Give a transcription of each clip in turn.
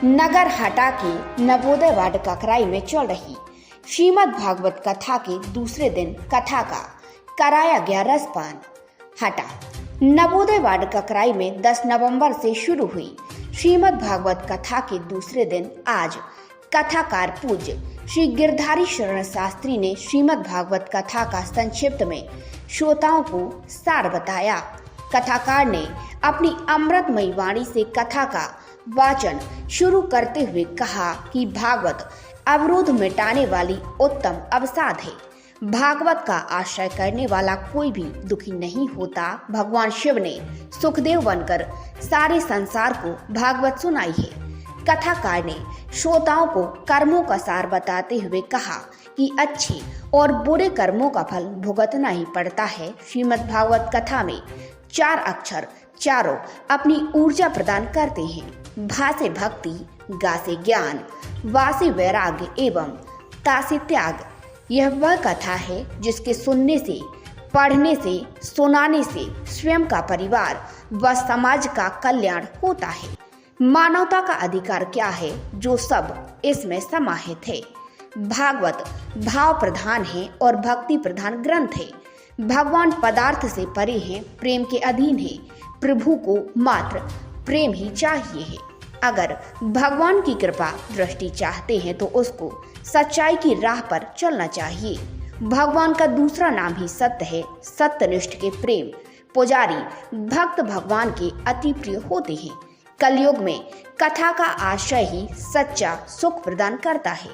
नगर हटा के नवोदय वार्ड ककराई में चल रही श्रीमद् भागवत कथा के दूसरे दिन कथा का कराया गया रसपान। हटा नवोदय वार्ड ककराई में 10 नवंबर से शुरू हुई श्रीमद् भागवत कथा के दूसरे दिन आज कथाकार पूज्य श्री गिरधारी शरण शास्त्री ने श्रीमद् भागवत कथा का संक्षिप्त में श्रोताओं को सार बताया। कथाकार ने अपनी अमृतमयी वाणी से कथा का वाचन शुरू करते हुए कहा कि भागवत अवरोध मिटाने वाली उत्तम अवसाद है। भागवत का आश्रय करने वाला कोई भी दुखी नहीं होता। भगवान शिव ने सुखदेव बनकर सारे संसार को भागवत सुनाई है। कथाकार ने श्रोताओं को कर्मों का सार बताते हुए कहा कि अच्छे और बुरे कर्मों का फल भुगतना ही पड़ता है। श्रीमद् भागवत कथा में 4 अक्षर चारों अपनी ऊर्जा प्रदान करते हैं। भा से भक्ति, गा से ज्ञान, वा से वैराग्य एवं ता से त्याग। यह वह कथा है जिसके सुनने से, पढ़ने से, सुनाने से स्वयं का परिवार व समाज का कल्याण होता है। मानवता का अधिकार क्या है जो सब इसमें समाहित है। भागवत भाव प्रधान है और भक्ति प्रधान ग्रंथ है। भगवान पदार्थ से परे हैं, प्रेम के अधीन है। प्रभु को मात्र प्रेम ही चाहिए है। अगर भगवान की कृपा दृष्टि चाहते हैं तो उसको सच्चाई की राह पर चलना चाहिए। भगवान का दूसरा नाम ही सत्य है। सत्यनिष्ठ के प्रेम पुजारी भक्त भगवान के अति प्रिय होते हैं। कलयुग में कथा का आश्रय ही सच्चा सुख प्रदान करता है।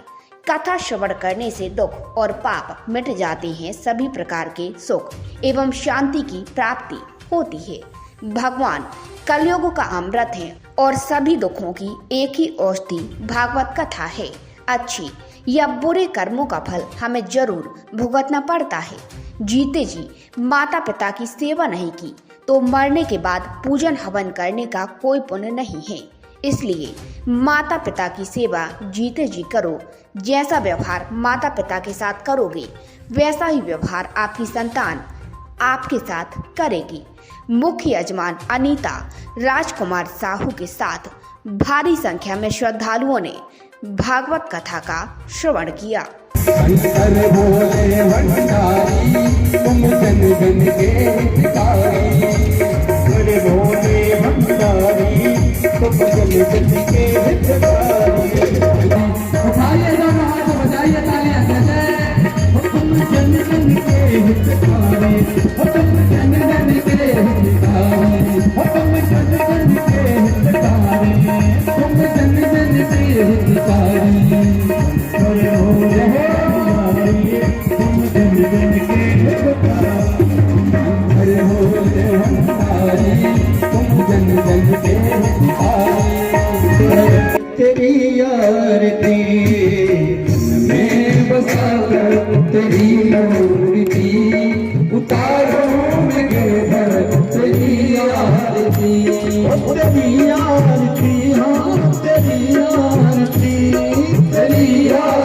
कथा श्रवण करने से दुख और पाप मिट जाते हैं। सभी प्रकार के सुख एवं शांति की प्राप्ति होती है। भगवान कलयुग का अमृत है और सभी दुखों की एक ही औषधि भागवत कथा है। अच्छी या बुरे कर्मों का फल हमें जरूर भुगतना पड़ता है। जीते जी माता पिता की सेवा नहीं की तो मरने के बाद पूजन हवन करने का कोई पुण्य नहीं है। इसलिए माता पिता की सेवा जीते जी करो। जैसा व्यवहार माता पिता के साथ करोगे वैसा ही व्यवहार आपकी संतान आपके साथ करेगी। मुख्य यजमान अनीता राजकुमार साहू के साथ भारी संख्या में श्रद्धालुओं ने भागवत कथा का श्रवण किया। शंकर भोले भंडारी तुम जन जन के हितकारी। शंकर भोले भंडारी तुम जन जन के हितकारी। उठाइए दोनों हाथ बजाइए तालियां जय। तुम जन जन के हितकारी, तुम जन जन के हितकारी, तुम जन जन के हितकारी, तुम जन जन के हितकारी। शंकर भोले तेरी आरती मैं बसाकर तेरी मूर्ति उतारो मैं गिरधर तेरी आरती। तेरी आरती हाँ तेरी आरती तेरी आरती।